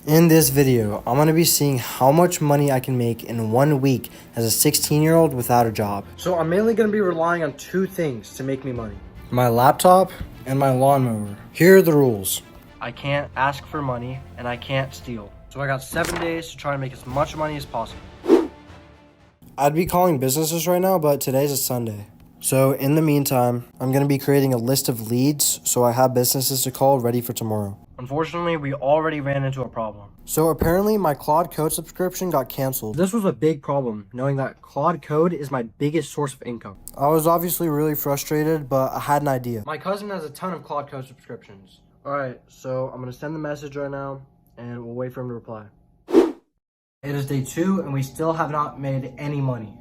In this video, I'm going to be seeing how much money I can make in 1 week as a 16-year-old without a job. So I'm mainly going to be relying on two things to make me money. My laptop and my lawnmower. Here are the rules. I can't ask for money and I can't steal. So I got 7 days to try to make as much money as possible. I'd be calling businesses right now, but today's a Sunday. So in the meantime, I'm going to be creating a list of leads so I have businesses to call ready for tomorrow. Unfortunately, we already ran into a problem. So apparently my Claude Code subscription got canceled. This was a big problem, knowing that Claude Code is my biggest source of income. I was obviously really frustrated, but I had an idea. My cousin has a ton of Claude Code subscriptions. Alright, so I'm going to send the message right now, and we'll wait for him to reply. It is day 2, and we still have not made any money.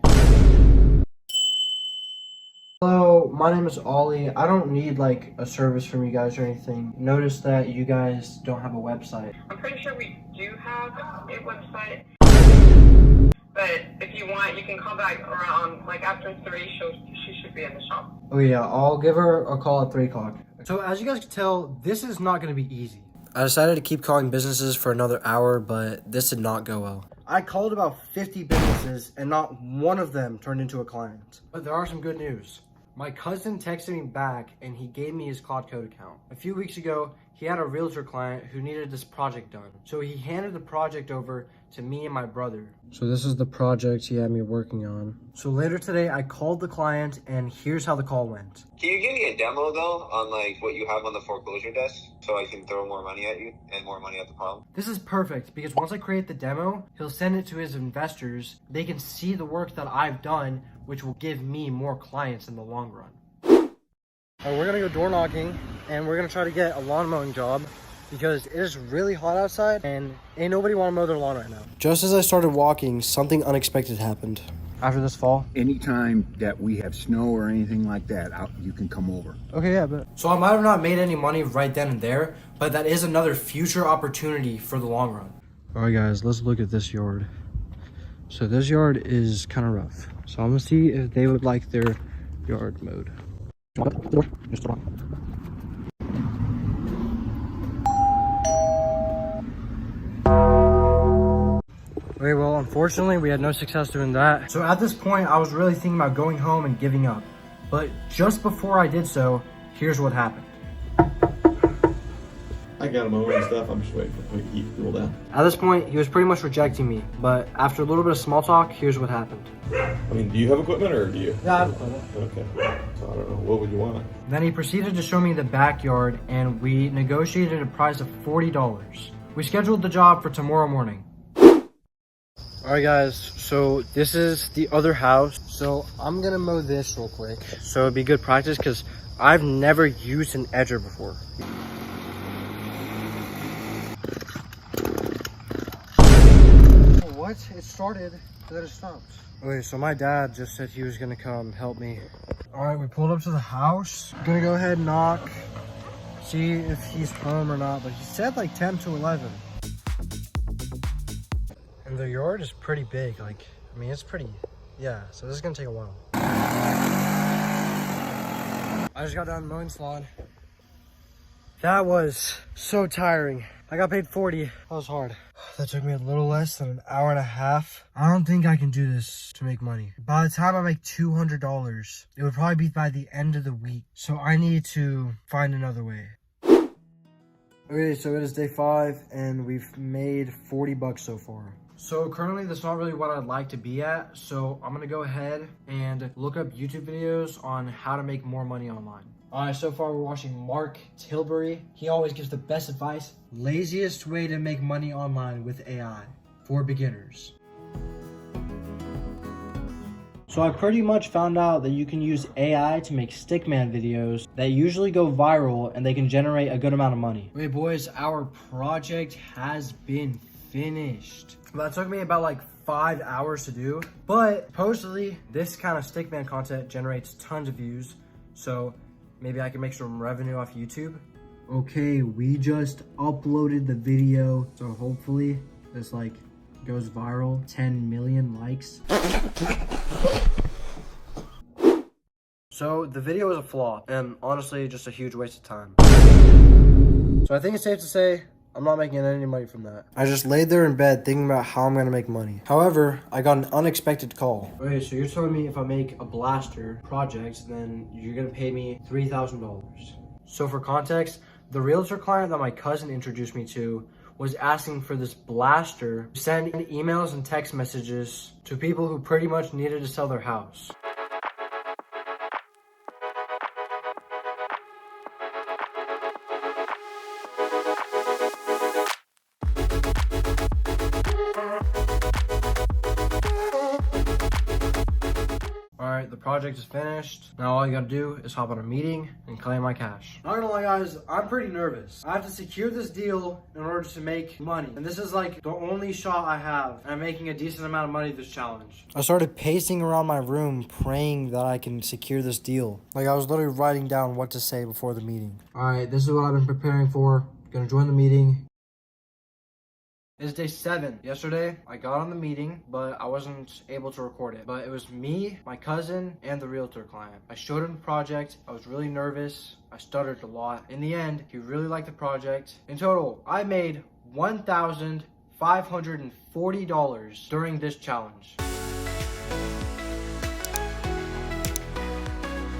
Hello, my name is Ollie. I don't need like a service from you guys or anything. Notice that you guys don't have a website. I'm pretty sure we do have a website, but if you want, you can call back around like after 3. She should be in the shop. Oh yeah, I'll give her a call at 3 o'clock. So as you guys can tell, this is not going to be easy. I decided to keep calling businesses for another hour, but this did not go well. I called about 50 businesses and not one of them turned into a client. But there are some good news. My cousin texted me back and he gave me his Claude Code account. A few weeks ago, he had a realtor client who needed this project done. So he handed the project over to me and my brother. So this is the project he had me working on. So later today, I called the client and here's how the call went. Can you give me a demo though on like what you have on the foreclosure desk so I can throw more money at you and more money at the problem? This is perfect because once I create the demo, he'll send it to his investors. They can see the work that I've done, which will give me more clients in the long run. We're gonna go door knocking and we're gonna try to get a lawn mowing job because it is really hot outside and ain't nobody wanna mow their lawn right now. Just as I started walking, something unexpected happened. After this fall? Anytime that we have snow or anything like that, you can come over. Okay, yeah, but... So I might have not made any money right then and there, but that is another future opportunity for the long run. All right, guys, let's look at this yard. So this yard is kind of rough. So I'm gonna see if they would like their yard mowed. Okay, well, unfortunately, we had no success doing that. So at this point, I was really thinking about going home and giving up. But just before I did so, here's what happened. I got him over and stuff. I'm just waiting for him to keep cool down. At this point, he was pretty much rejecting me. But after a little bit of small talk, here's what happened. I mean, do you have equipment or do you? Yeah, I have equipment. Okay. So I don't know. What would you want? Then he proceeded to show me the backyard, and we negotiated a price of $40. We scheduled the job for tomorrow morning. Alright guys, so this is the other house. So I'm gonna mow this real quick. So it'd be good practice because I've never used an edger before. What? It started, but then it stopped. Okay, so my dad just said he was gonna come help me. Alright, we pulled up to the house. I'm gonna go ahead and knock, see if he's home or not, but he said like 10 to 11. And the yard is pretty big, like, I mean, it's pretty, yeah, so this is gonna take a while. I just got done mowing this lawn. That was so tiring. I got paid 40, that was hard. That took me a little less than an hour and a half. I don't think I can do this to make money. By the time I make $200, it would probably be by the end of the week. So I need to find another way. Okay, so it is day 5 and we've made 40 bucks so far. So currently that's not really what I'd like to be at. So I'm gonna go ahead and look up YouTube videos on how to make more money online. Alright, so far we're watching Mark Tilbury. He always gives the best advice. Laziest way to make money online with AI for beginners. So I pretty much found out that you can use AI to make stickman videos that usually go viral and they can generate a good amount of money. Wait boys, our project has been finished. That took me about like 5 hours to do, but supposedly this kind of stickman content generates tons of views. So maybe I can make some revenue off YouTube. Okay, we just uploaded the video. So hopefully this like goes viral, 10 million likes. So the video was a flop and honestly just a huge waste of time. So I think it's safe to say I'm not making any money from that. I just laid there in bed thinking about how I'm gonna make money. However, I got an unexpected call. Okay, so you're telling me if I make a blaster project, then you're gonna pay me $3,000. So for context, the realtor client that my cousin introduced me to was asking for this blaster to send emails and text messages to people who pretty much needed to sell their house. Alright, the project is finished. Now all you gotta do is hop on a meeting and claim my cash. Not gonna lie guys, I'm pretty nervous. I have to secure this deal in order to make money. And this is like the only shot I have. And I'm making a decent amount of money this challenge. I started pacing around my room praying that I can secure this deal. Like I was literally writing down what to say before the meeting. Alright, this is what I've been preparing for. Gonna join the meeting. It's day 7. Yesterday, I got on the meeting, but I wasn't able to record it. But it was me, my cousin, and the realtor client. I showed him the project. I was really nervous. I stuttered a lot. In the end, he really liked the project. In total, I made $1,540 during this challenge.